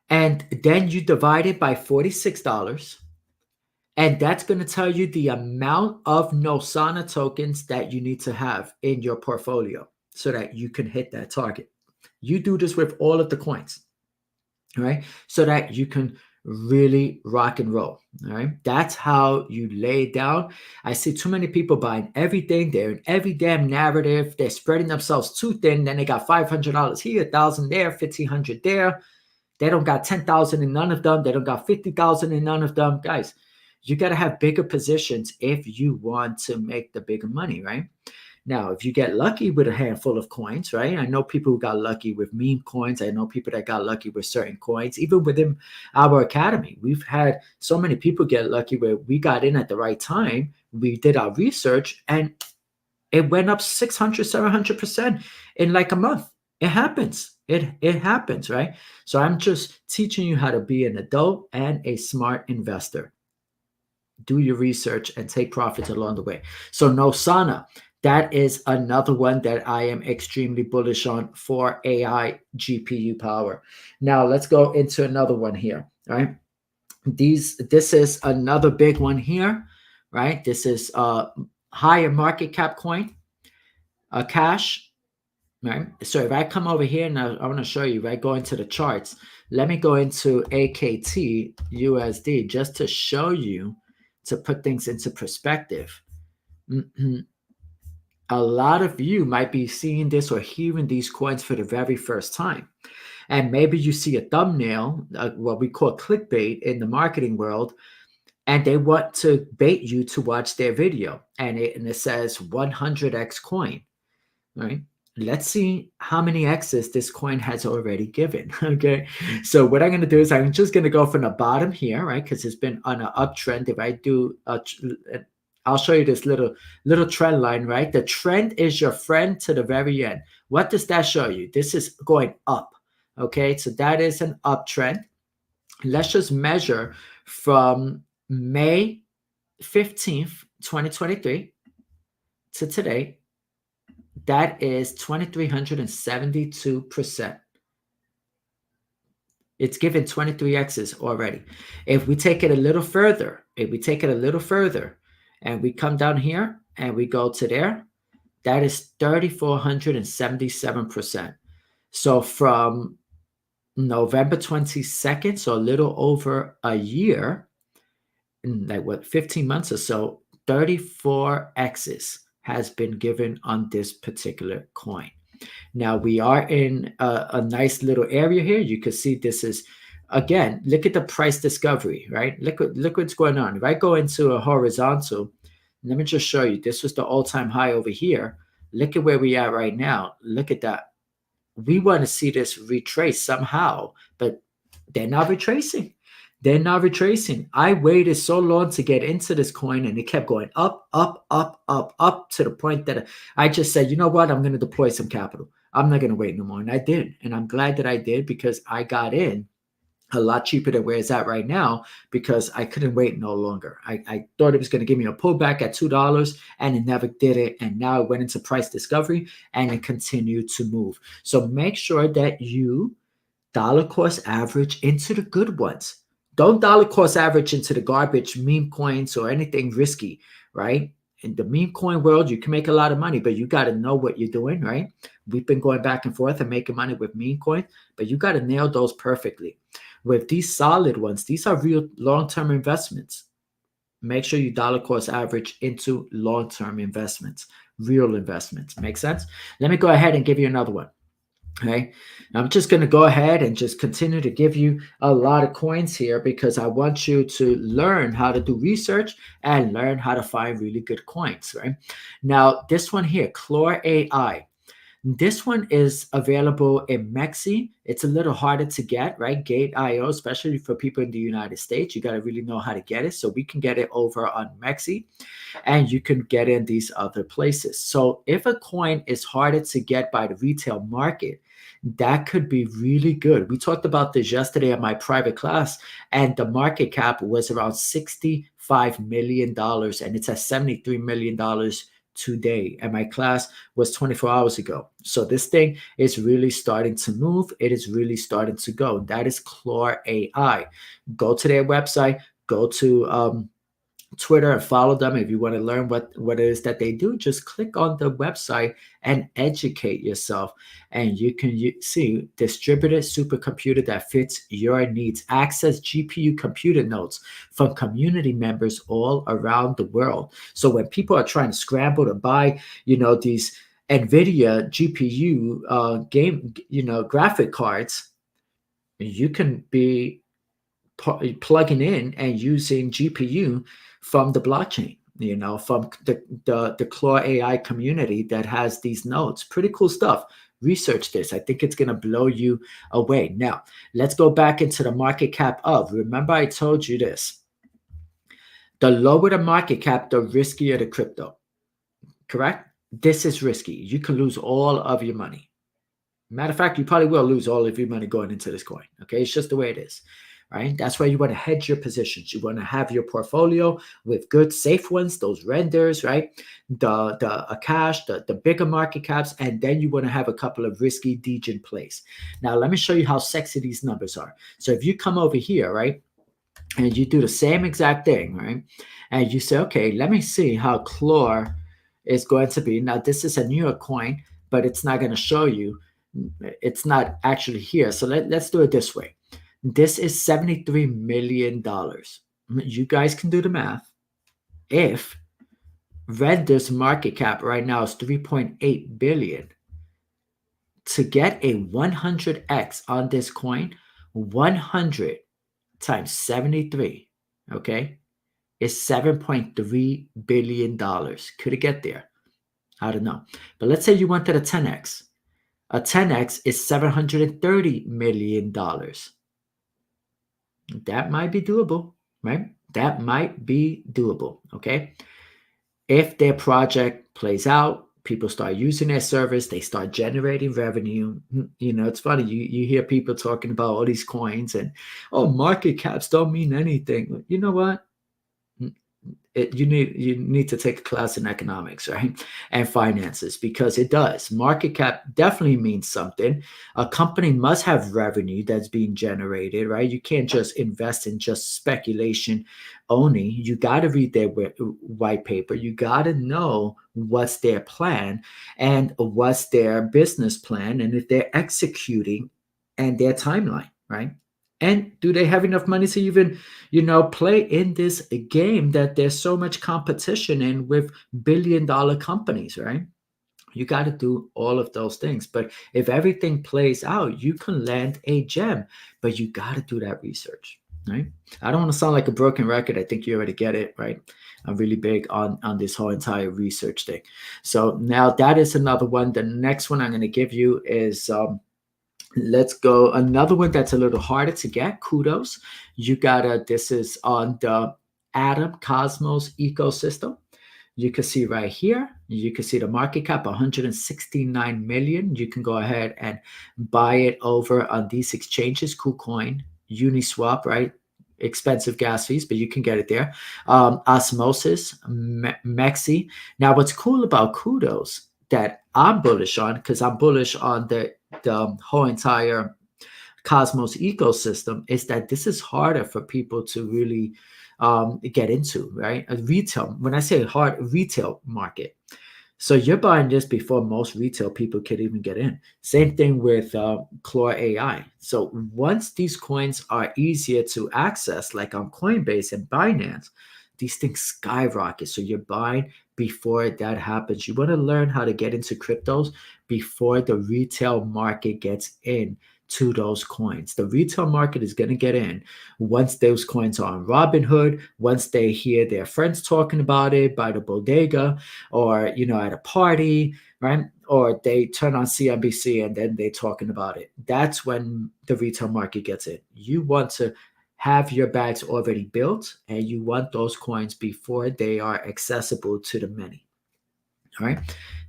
and then you divide it by $46. And that's going to tell you the amount of 𝗦𝗚𝗕𝗦𝗓 tokens that you need to have in your portfolio so that you can hit that target. You do this with all of the coins, right? So that you can really rock and roll. All right. That's how you lay it down. I see too many people buying everything. They're in every damn narrative. They're spreading themselves too thin. Then they got $500 here, $1,000 there, $1,500 there. They don't got 10,000 in none of them. They don't got 50,000 in none of them. Guys, you got to have bigger positions if you want to make the bigger money, right? Now, if you get lucky with a handful of coins, right? I know people who got lucky with meme coins. I know people that got lucky with certain coins. Even within our academy, we've had so many people get lucky where we got in at the right time. We did our research and it went up 600, 700% in like a month. It happens. It happens, right? So I'm just teaching you how to be an adult and a smart investor. Do your research and take profits along the way. So 𝗦𝗚𝗕𝗦𝗓. That is another one that I am extremely bullish on for AI GPU power. Now let's go into another one here, right? This is another big one here, right? This is a higher market cap coin, a cash, right? So if I come over here now, I want to show you, right? Go into the charts. Let me go into AKT USD just to show you, to put things into perspective. A lot of you might be seeing this or hearing these coins for the very first time. And maybe you see a thumbnail, what we call clickbait in the marketing world, and they want to bait you to watch their video. And it says 100x coin, right? Let's see how many X's this coin has already given, okay? So what I'm going to do is I'm just going to go from the bottom here, right? Because it's been on an uptrend. If I do I'll show you this little trend line, right? The trend is your friend to the very end. What does that show you? This is going up, okay? So that is an uptrend. Let's just measure from May 15th, 2023 to today. That is 2,372%. It's given 23 X's already. If we take it a little further, and we come down here and we go to there, that is 3,477%. So from November 22nd, so a little over a year, like what, 15 months or so, 34 X's has been given on this particular coin. Now we are in a nice little area here. You can see this is, again, look at the price discovery, right? Look what's going on. If I go into a horizontal, let me just show you. This was the all-time high over here. Look at where we are right now. Look at that. We want to see this retrace somehow, but they're not retracing. They're not retracing. I waited so long to get into this coin, and it kept going up, up, up, up, up to the point that I just said, you know what? I'm going to deploy some capital. I'm not going to wait no more. And I did. And I'm glad that I did, because I got in a lot cheaper than where it's at right now, because I couldn't wait no longer. I thought it was going to give me a pullback at $2, and it never did it. And now it went into price discovery, and it continued to move. So make sure that you dollar cost average into the good ones. Don't dollar cost average into the garbage meme coins or anything risky, right? In the meme coin world, you can make a lot of money, but you got to know what you're doing, right? We've been going back and forth and making money with meme coins, but you got to nail those perfectly. With these solid ones, these are real long-term investments. Make sure you dollar cost average into long-term investments, real investments. Make sense? Let me go ahead and give you another one. Okay, I'm just going to go ahead and just continue to give you a lot of coins here, because I want you to learn how to do research and learn how to find really good coins, right? Now, this one here, 𝗓𝗪. This one is available in MEXI. It's a little harder to get, right? Gate.io, especially for people in the United States. You got to really know how to get it. So we can get it over on MEXI, and you can get in these other places. So if a coin is harder to get by the retail market, that could be really good. We talked about this yesterday in my private class, and the market cap was around $65 million, and it's at $73 million today, and my class was 24 hours ago. So this thing is really starting to move. It is really starting to go. That is 𝗓𝗪. Go to their website, go to Twitter, and follow them. If you want to learn what it is that they do, just click on the website and educate yourself, and you can see distributed supercomputer that fits your needs. Access GPU computer nodes from community members all around the world. So when people are trying to scramble to buy, these NVIDIA GPU game, graphic cards, you can be plugging in and using GPU from the blockchain, from the 𝗓𝗪𝗦 community that has these nodes. Pretty cool stuff. Research this. I think it's going to blow you away. Now, let's go back into the market cap of. Remember, I told you this. The lower the market cap, the riskier the crypto. Correct? This is risky. You can lose all of your money. Matter of fact, you probably will lose all of your money going into this coin. Okay, it's just the way it is. Right? That's why you want to hedge your positions. You want to have your portfolio with good, safe ones, those renders, right? The cash, the bigger market caps, and then you want to have a couple of risky DGen plays. Now, let me show you how sexy these numbers are. So if you come over here, right, and you do the same exact thing, right, and you say, okay, let me see how 𝗓𝗪 is going to be. Now, this is a New York coin, but it's not going to show you. It's not actually here. So let's do it this way. This is $73 million. You guys can do the math. If Render's market cap right now is $3.8 billion, to get a 100x on this coin, 100 times 73, okay, is $7.3 billion. Could it get there? I don't know. But let's say you wanted a 10x. A 10x is $730 million. That might be doable, right? That might be doable, okay? If their project plays out, people start using their service, they start generating revenue. It's funny, you hear people talking about all these coins and, oh, market caps don't mean anything. You know what? You need to take a class in economics, right, and finances, because it does. Market cap definitely means something. A company must have revenue that's being generated, right? You can't just invest in just speculation only. You got to read their white paper. You got to know what's their plan and what's their business plan, and if they're executing, and their timeline, right? And do they have enough money to even, play in this game that there's so much competition in with billion-dollar companies, right? You got to do all of those things. But if everything plays out, you can land a gem, but you got to do that research, right? I don't want to sound like a broken record. I think you already get it, right? I'm really big on this whole entire research thing. So now that is another one. The next one I'm going to give you is Let's go. Another one that's a little harder to get. Kudos. You gotta, this is on the Atom Cosmos ecosystem. You can see right here, you can see the market cap, 169 million. You can go ahead and buy it over on these exchanges, KuCoin, Uniswap, right? Expensive gas fees, but you can get it there. Osmosis, Mexi. Now, what's cool about Kudos that I'm bullish on, because I'm bullish on the whole entire Cosmos ecosystem, is that this is harder for people to really get into, right? A retail, when I say hard, retail market. So you're buying this before most retail people could even get in. Same thing with 𝗫𝗓𝗓𝗦. So once these coins are easier to access, like on Coinbase and Binance, these things skyrocket. So you're buying before that happens. You want to learn how to get into cryptos before the retail market gets in to those coins. The retail market is going to get in once those coins are on Robinhood, once they hear their friends talking about it by the bodega, or, you know, at a party, right? Or they turn on CNBC and then they're talking about it. That's when the retail market gets in. You want to have your bags already built, and you want those coins before they are accessible to the many. All right.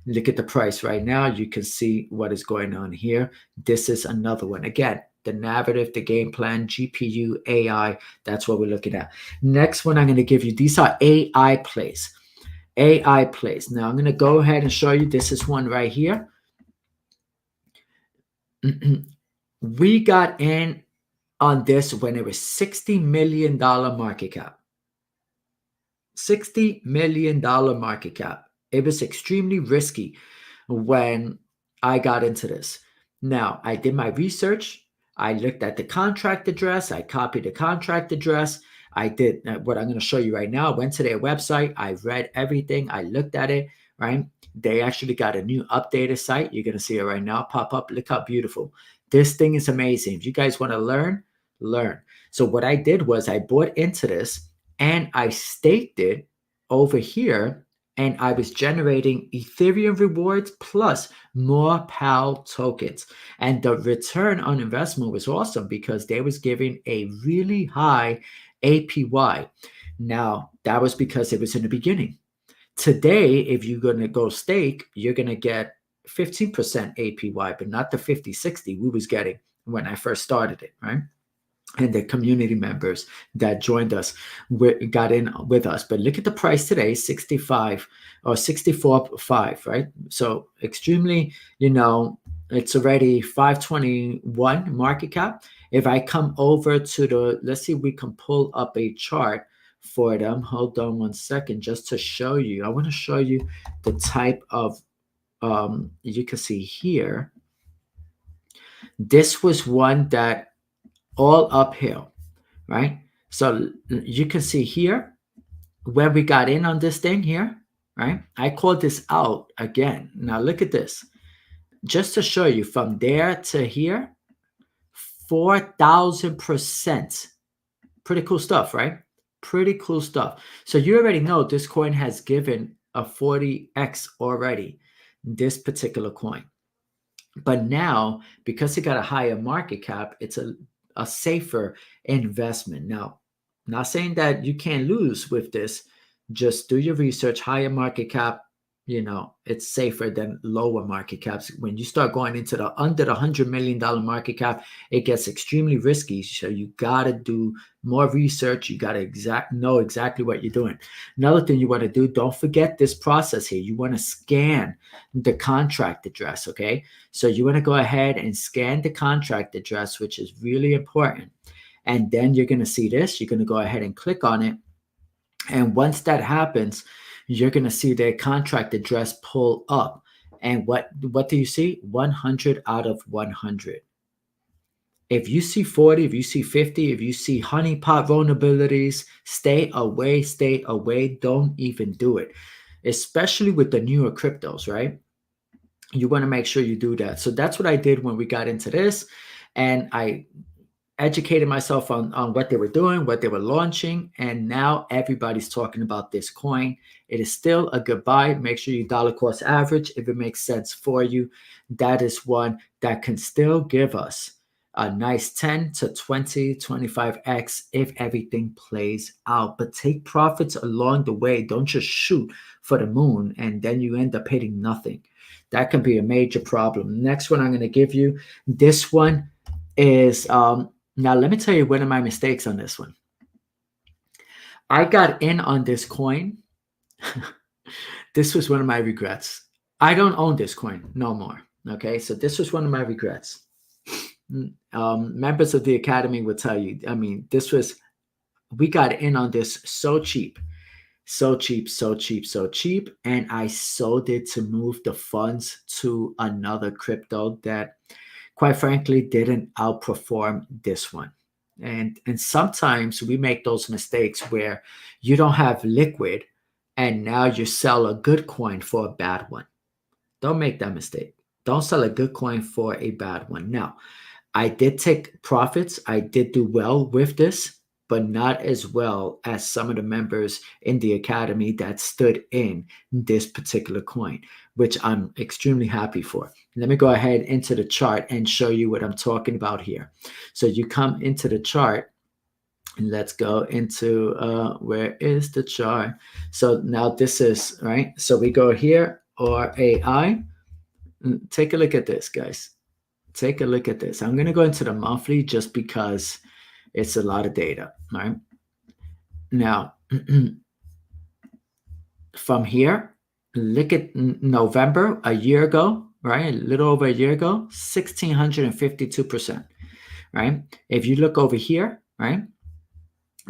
Look at the price right now. You can see what is going on here. This is another one. Again, the narrative, the game plan, GPU, AI, that's what we're looking at. Next one I'm going to give you, these are AI plays. AI plays. Now I'm going to go ahead and show you. This is one right here. We got in on this when it was $60 million market cap. $60 million market cap. It was extremely risky when I got into this. Now, I did my research. I looked at the contract address. I copied the contract address. I did what I'm going to show you right now. I went to their website. I read everything. I looked at it, right? They actually got a new updated site. You're going to see it right now pop up. Look how beautiful. This thing is amazing. If you guys want to learn, learn. So what I did was I bought into this and I staked it over here. And I was generating Ethereum rewards plus more PAL tokens. And the return on investment was awesome because they was giving a really high APY. Now, that was because it was in the beginning. Today, if you're going to go stake, you're going to get 15% APY, but not the 50, 60 we was getting when I first started it, right? And the community members that joined us got in with us. But look at the price today, 65 or 64.5, right? So extremely, you know, it's already 521 market cap. If I come over to the, let's see if we can pull up a chart for them. Hold on one second just to show you. I want to show you the type of, you can see here. This was one that all uphill, right? So you can see here where we got in on this thing here, right? I called this out again. Now look at this. Just to show you from there to here, 4,000%. Pretty cool stuff, right? Pretty cool stuff. So you already know this coin has given a 40x already, this particular coin. But now, because it got a higher market cap, it's a safer investment. Now, not saying that you can't lose with this. Just do your research. Higher market cap, you know, it's safer than lower market caps. When you start going into the under the $100 million market cap, it gets extremely risky. So you got to do more research. You got to know exactly what you're doing. Another thing you want to do, don't forget this process here. You want to scan the contract address, okay? So you want to go ahead and scan the contract address, which is really important. And then you're going to see this. You're going to go ahead and click on it. And once that happens, you're going to see their contract address pull up. And what do you see? 100 out of 100. If you see 40, if you see 50, if you see honeypot vulnerabilities, stay away, stay away. Don't even do it, especially with the newer cryptos, right? You want to make sure you do that. So that's what I did when we got into this. And I educated myself on what they were doing, what they were launching, and now everybody's talking about this coin. It is still a good buy. Make sure you dollar cost average if it makes sense for you. That is one that can still give us a nice 10 to 20, 25x if everything plays out. But take profits along the way. Don't just shoot for the moon and then you end up hitting nothing. That can be a major problem. Next one I'm going to give you, this one is, now let me tell you one of my mistakes on this one. I got in on this coin. This was one of my regrets. I don't own this coin no more. Okay, so this was one of my regrets. Members of the academy will tell you, I mean, we got in on this so cheap, and I sold it to move the funds to another crypto that, quite frankly, didn't outperform this one. And sometimes we make those mistakes where you don't have liquid and now you sell a good coin for a bad one. Don't make that mistake. Don't sell a good coin for a bad one. Now, I did take profits. I did do well with this, but not as well as some of the members in the academy that stood in this particular coin, which I'm extremely happy for. Let me go ahead into the chart and show you what I'm talking about here. So you come into the chart, and let's go into, where is the chart? So now this is, right? So we go here, or AI. Take a look at this, guys. Take a look at this. I'm going to go into the monthly just because it's a lot of data, right? Now, from here, look at November, a year ago, right? A little over a year ago, 1,652%, right? If you look over here, right?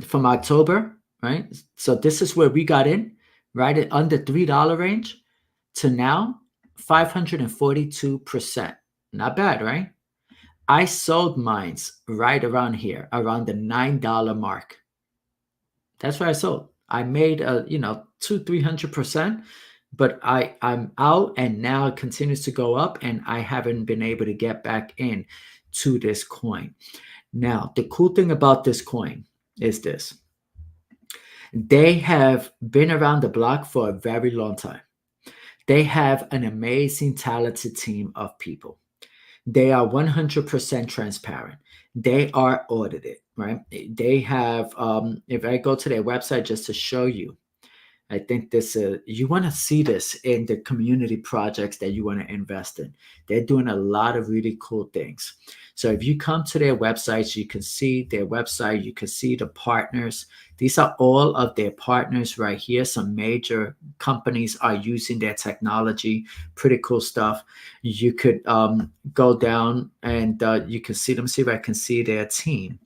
From October, right? So this is where we got in, right at under $3 range, to now 542%. Not bad, right? I sold mines right around here, around the $9 mark. That's where I sold. I made a, 200-300%, but I'm out, and now it continues to go up, and I haven't been able to get back in to this coin. Now, the cool thing about this coin is this. They have been around the block for a very long time. They have an amazing, talented team of people. They are 100% transparent. They are audited, right? They have, if I go to their website just to show you, I think this, you want to see this in the community projects that you want to invest in. They're doing a lot of really cool things. So if you come to their websites, you can see their website, you can see the partners. These are all of their partners right here. Some major companies are using their technology. Pretty cool stuff. You could go down and you can see them. See if I can see their team.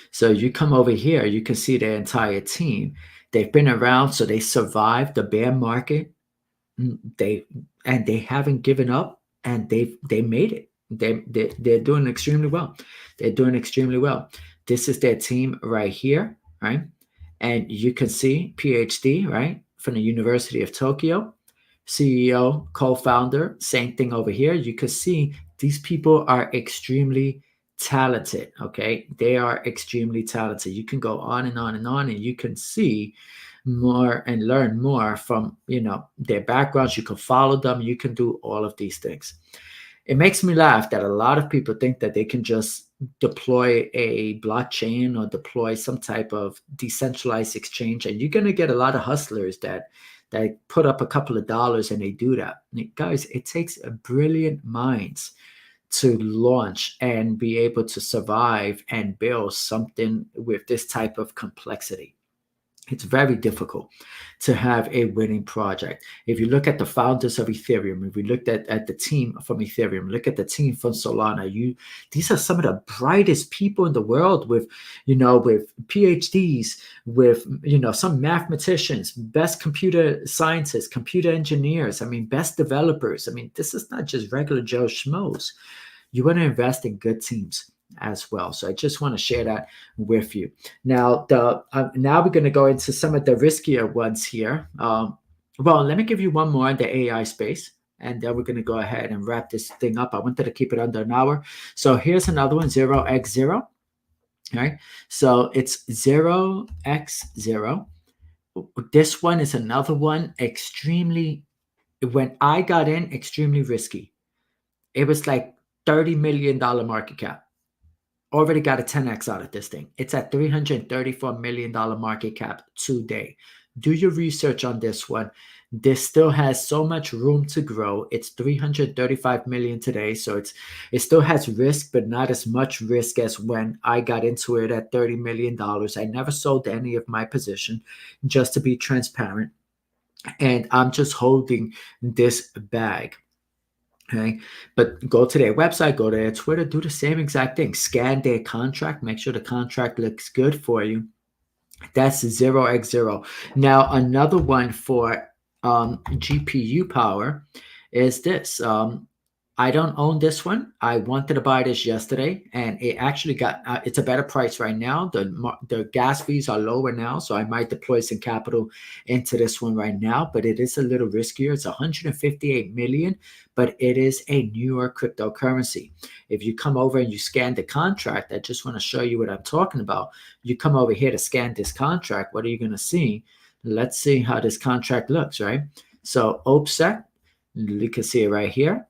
So you come over here, you can see their entire team. They've been around, so they survived the bear market. They haven't given up, and they made it. They're doing extremely well. They're doing extremely well. This is their team right here, right? And you can see PhD, right, from the University of Tokyo, CEO, co-founder, same thing over here. You can see these people are extremely talented, okay? They are extremely talented. You can go on and on and on, and you can see more and learn more from, their backgrounds. You can follow them. You can do all of these things. It makes me laugh that a lot of people think that they can just deploy a blockchain or deploy some type of decentralized exchange, and you're going to get a lot of hustlers that put up a couple of dollars and they do that. Guys, it takes brilliant minds to launch and be able to survive and build something with this type of complexity. It's very difficult to have a winning project. If you look at the founders of Ethereum, if we looked at the team from Ethereum, look at the team from Solana, these are some of the brightest people in the world with PhDs, with, some mathematicians, best computer scientists, computer engineers, best developers. This is not just regular Joe Schmoes. You want to invest in good teams as well. So I just want to share that with you. Now, now we're going to go into some of the riskier ones here. Well, let me give you one more in the AI space, and then we're going to go ahead and wrap this thing up. I wanted to keep it under an hour. So here's another one, 0x0. Right? So it's 0x0. This one is another one extremely, when I got in, extremely risky. it was like $30 million market cap. Already got a 10x out of this thing. It's at $334 million market cap today. Do your research on this one. This still has so much room to grow. It's 335 million today, so it still has risk, but not as much risk as when I got into it at $30 million. I never sold any of my position, just to be transparent, and I'm just holding this bag. Okay, but go to their website, go to their Twitter, do the same exact thing. Scan their contract, make sure the contract looks good for you. That's 0x0. Now, another one for GPU power is this. I don't own this one. I wanted to buy this yesterday, and it actually got, it's a better price right now. The gas fees are lower now, so I might deploy some capital into this one right now, but it is a little riskier. It's 158 million, but it is a newer cryptocurrency. If you come over and you scan the contract, I just want to show you what I'm talking about. You come over here to scan this contract, what are you going to see? Let's see how this contract looks, right? So OPSEC, you can see it right here.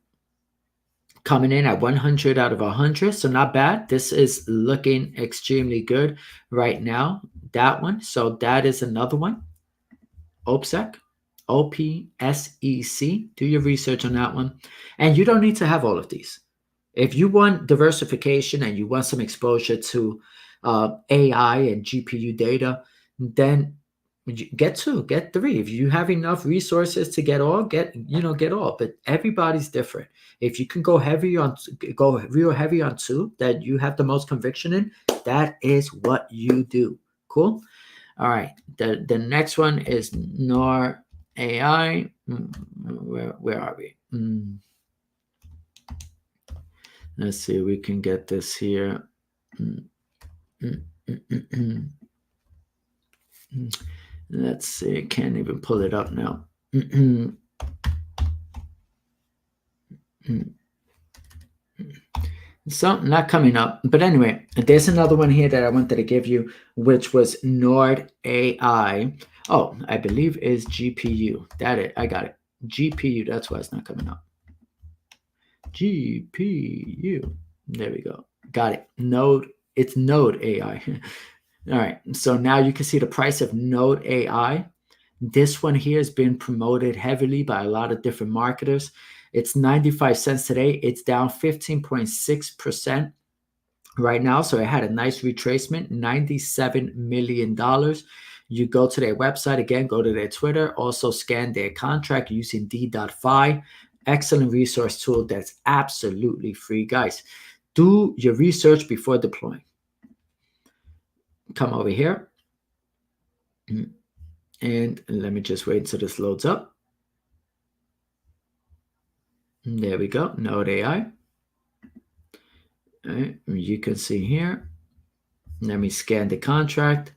Coming in at 100 out of 100, so not bad. This is looking extremely good right now, that one. So that is another one. OPSEC, OPSEC. Do your research on that one. And you don't need to have all of these. If you want diversification and you want some exposure to AI and GPU data, then get 2, get 3. If you have enough resources to get all, get all. But everybody's different. If you can go real heavy on 2 that you have the most conviction in, that is what you do. Cool. All right. The next one is NOR AI. Where are we? Let's see. We can get this here. Let's see. Can't even pull it up now. So not coming up. But anyway, there's another one here that I wanted to give you, which was NOR AI. Oh, I believe is GPU. I got it. GPU. That's why it's not coming up. GPU. There we go. Got it. It's Node AI. All right, so now you can see the price of Node AI. This one here has been promoted heavily by a lot of different marketers. It's 95 cents today. It's down 15.6% right now. So it had a nice retracement, $97 million. You go to their website, again, go to their Twitter, also scan their contract using D.Fi. Excellent resource tool that's absolutely free. Guys, do your research before deploying. Come over here. And let me just wait until this loads up. There we go. Node AI. All right. You can see here. Let me scan the contract.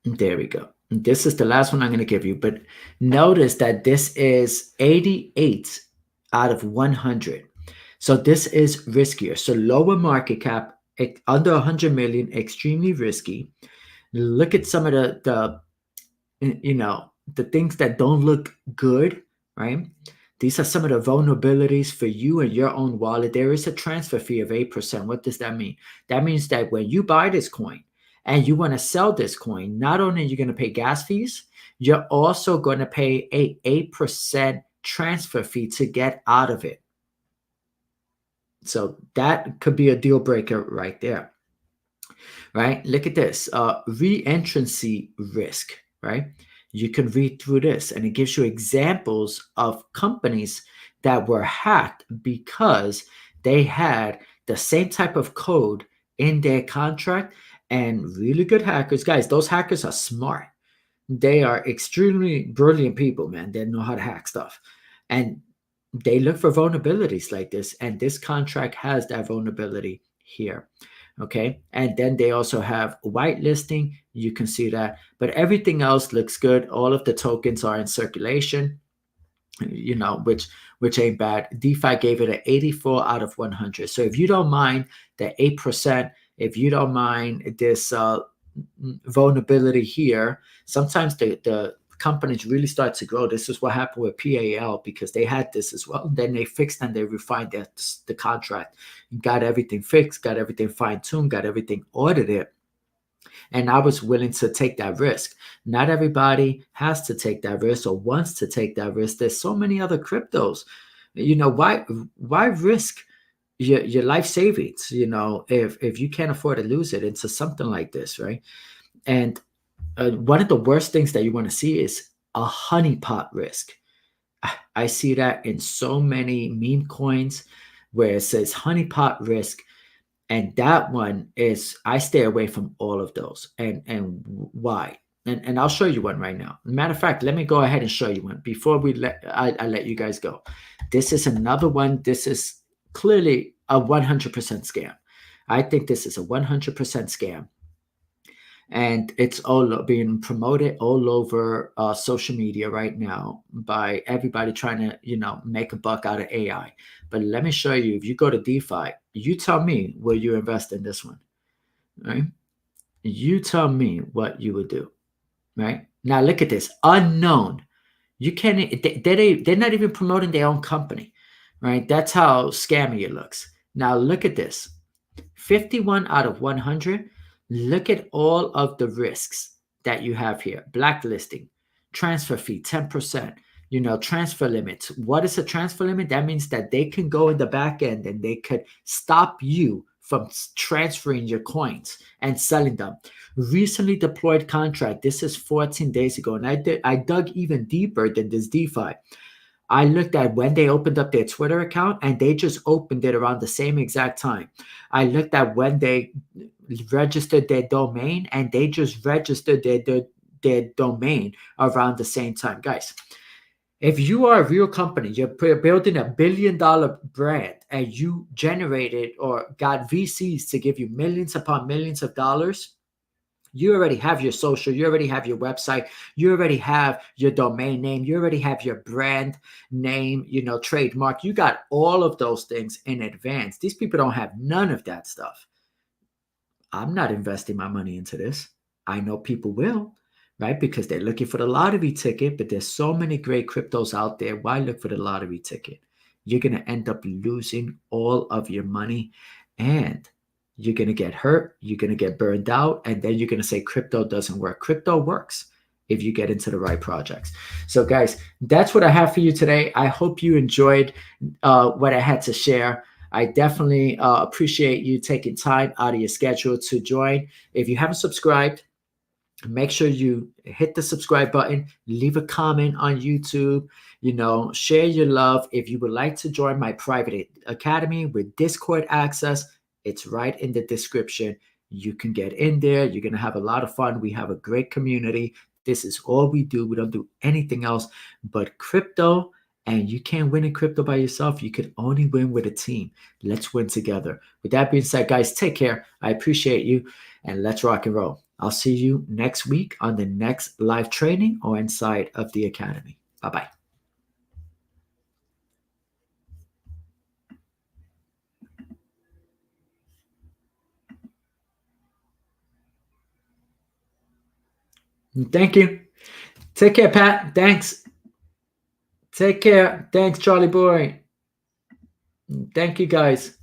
There we go. This is the last one I'm going to give you. But notice that this is 88 out of 100. So this is riskier. So lower market cap, under 100 million, extremely risky. Look at some of the things that don't look good, right? These are some of the vulnerabilities for you and your own wallet. There is a transfer fee of 8%. What does that mean? That means that when you buy this coin and you want to sell this coin, not only are you going to pay gas fees, you're also going to pay a 8% transfer fee to get out of it. So that could be a deal breaker right there, right? Look at this, re-entrancy risk, right? You can read through this and it gives you examples of companies that were hacked because they had the same type of code in their contract. And really good hackers, guys, those hackers are smart. They are extremely brilliant people, man. They know how to hack stuff. And they look for vulnerabilities like this, and this contract has that vulnerability here, okay? And then they also have whitelisting. You can see that, but everything else looks good. All of the tokens are in circulation, which ain't bad. DeFi gave it an 84 out of 100. So if you don't mind the 8%, if you don't mind this vulnerability here, sometimes the companies really start to grow, this is what happened with PAL, because they had this as well. Then they fixed and they refined the contract, got everything fixed, got everything fine-tuned, got everything audited. And I was willing to take that risk. Not everybody has to take that risk or wants to take that risk. There's so many other cryptos. Why risk your life savings, if you can't afford to lose it into something like this, right? And one of the worst things that you want to see is a honeypot risk. I see that in so many meme coins where it says honeypot risk. And that one is, I stay away from all of those. And why? And I'll show you one right now. Matter of fact, let me go ahead and show you one before I let you guys go. This is another one. This is clearly a 100% scam. I think this is a 100% scam. And it's all being promoted all over social media right now by everybody trying to, make a buck out of AI. But let me show you, if you go to DeFi, you tell me will you invest in this one, right? You tell me what you would do, right? Now look at this, unknown. You can't, they're not even promoting their own company, right? That's how scammy it looks. Now look at this, 51 out of 100. Look at all of the risks that you have here. Blacklisting, transfer fee, 10%, transfer limits. What is a transfer limit? That means that they can go in the back end and they could stop you from transferring your coins and selling them. Recently deployed contract. This is 14 days ago. And I dug even deeper than this DeFi. I looked at when they opened up their Twitter account, and they just opened it around the same exact time. I looked at when they registered their domain, and they just registered their domain around the same time. Guys, if you are a real company, you're building $1 billion brand, and you generated or got VCs to give you millions upon millions of dollars, you already have your social, you already have your website, you already have your domain name, you already have your brand name, trademark. You got all of those things in advance. These people don't have none of that stuff. I'm not investing my money into this. I know people will, right? Because they're looking for the lottery ticket, but there's so many great cryptos out there. Why look for the lottery ticket? You're going to end up losing all of your money, and you're going to get hurt, you're going to get burned out, and then you're going to say crypto doesn't work. Crypto works if you get into the right projects. So guys, that's what I have for you today. I hope you enjoyed what I had to share. I definitely appreciate you taking time out of your schedule to join. If you haven't subscribed, make sure you hit the subscribe button, leave a comment on YouTube, share your love. If you would like to join my private academy with Discord access, it's right in the description. You can get in there. You're going to have a lot of fun. We have a great community. This is all we do. We don't do anything else but crypto. And you can't win in crypto by yourself. You can only win with a team. Let's win together. With that being said, guys, take care. I appreciate you. And let's rock and roll. I'll see you next week on the next live training or inside of the academy. Bye-bye. Thank you. Take care, Pat. Thanks. Take care. Thanks, Charlie boy. Thank you, guys.